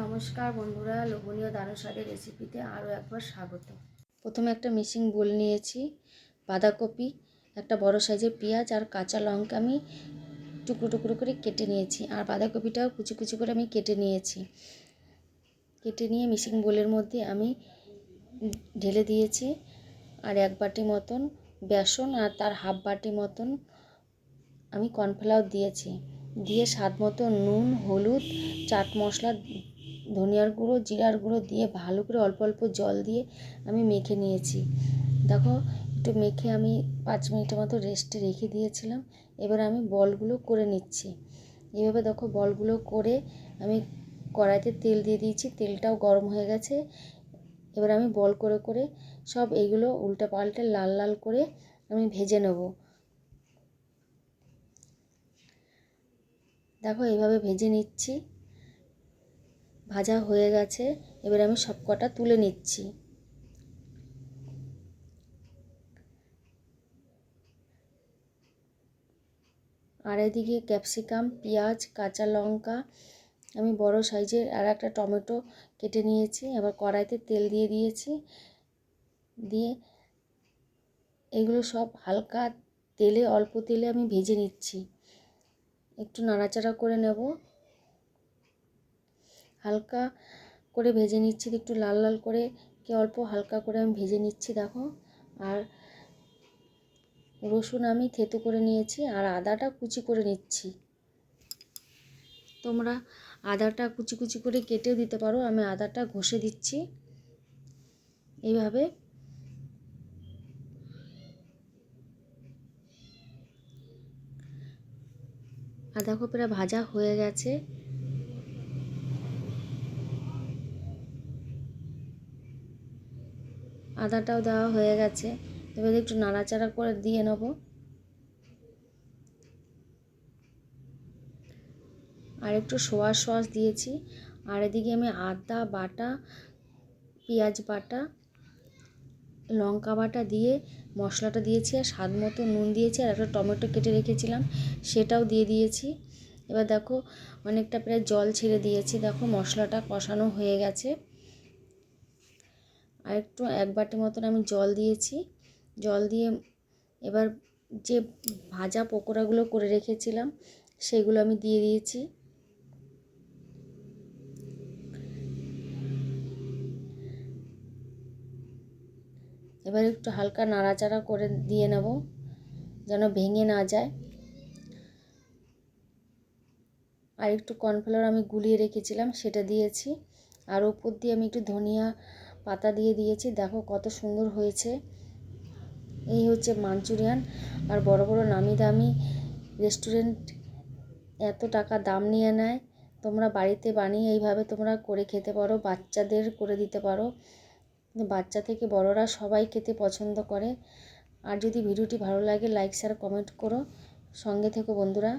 নমস্কার বন্ধুরা, লোভনীয় দারুণ স্বাদের রেসিপিতে আরও একবার স্বাগত। প্রথমে একটা মিক্সিং বোল নিয়েছি, বাঁধাকপি, একটা বড় সাইজের পেঁয়াজ আর কাঁচা লঙ্কা আমি টুকরো টুকরো করে কেটে নিয়েছি, আর বাঁধাকপিটাও কুচি কুচি করে আমি কেটে নিয়েছি। কেটে নিয়ে মিক্সিং বোলের মধ্যে আমি ঢেলে দিয়েছি, আর এক বাটি মতন বেসন আর তার হাফ বাটি মতন আমি কর্নফ্লাওয়ার দিয়েছি। দিয়ে স্বাদ মতো নুন, হলুদ, চাট মশলা, ধনিয়ার গুঁড়ো, জিরার গুঁড়ো দিয়ে ভালো করে অল্প অল্প জল দিয়ে আমি মেখে নিয়েছি। দেখো, একটু মেখে আমি 5 মিনিটের মতো রেস্টে রেখে দিয়েছিলাম। এবার আমি বলগুলো করে নিচ্ছি। এভাবে দেখো, বলগুলো করে আমি কড়াইতে তেল দিয়ে দিয়েছি, তেলটাও গরম হয়ে গেছে। এবার আমি বল করে করে সব এইগুলো উল্টে পাল্টে লাল লাল করে আমি ভেজে নেব। দেখো, এইভাবে ভেজে নিচ্ছি। ভাজা হয়ে গেছে, এবার আমি সব কটা তুলে নিচ্ছি। আর এদিকে ক্যাপসিকাম, পেঁয়াজ, কাঁচা লঙ্কা, আমি বড় সাইজের আর একটা টমেটো কেটে নিয়েছি। আবার কড়াইতে তেল দিয়ে দিয়েছি, দিয়ে এগুলো সব হালকা তেলে, অল্প তেলে আমি ভেজে নিচ্ছি। একটু নাড়াচাড়া করে নেব, হালকা করে ভেজে নিচ্ছি, একটু লাল লাল করে অল্প হালকা করে আমি ভেজে নিচ্ছি। দেখো, আর রসুন আমি থেতো করে নিয়েছি, আর আদাটা কুচি করে নিচ্ছি। তোমরা আদাটা কুচি কুচি করে কেটেও দিতে পারো, আমি আদাটা ঘষে দিচ্ছি। এইভাবে আদা প্রায় ভাজা হয়ে গেছে। আদাটাও দেওয়া হয়ে গেছে, এবার একটু নাড়াচাড়া করে দিয়ে নেব। আর একটু সোয়া সস দিয়েছি। আর এদিকে আমি আদা বাটা, পেঁয়াজ বাটা, লঙ্কা বাটা দিয়ে মশলাটা দিয়েছি, আর স্বাদ মতো নুন দিয়েছি, আর একটা টমেটো কেটে রেখেছিলাম সেটাও দিয়ে দিয়েছি। এবার দেখো, অনেকটা প্রায় জল ছেড়ে দিয়েছি। দেখো, মশলাটা কষানো হয়ে গেছে। আর একটু 1 বাটি মতন আমি জল দিয়েছি। জল দিয়ে এবার যে ভাজা পকোড়াগুলো করে রেখেছিলাম সেগুলো আমি দিয়ে দিয়েছি। এবার একটু হালকা নাড়াচাড়া করে দিয়ে নেব, যেন ভেঙে না যায়। আর একটু কর্নফ্লাওয়ার আমি গুলিয়ে রেখেছিলাম সেটা দিয়েছি, আর ওপর দিয়ে আমি একটু ধনিয়া পাতা দিয়ে দিয়েছি। দেখো কত সুন্দর হয়েছে। এই হচ্ছে মাঞ্চুরিয়ান। আর বড় বড় নামি দামি রেস্টুরেন্ট এত টাকা দাম নিয়ে নেয়, তোমরা বাড়িতে বানিয়ে এইভাবে তোমরা করে খেতে পারো, বাচ্চাদের করে দিতে পারো। বাচ্চা থেকে বড়রা সবাই খেতে পছন্দ করে। আর যদি ভিডিওটি ভালো লাগে, লাইক শেয়ার কমেন্ট করো। সঙ্গে থেকো বন্ধুরা।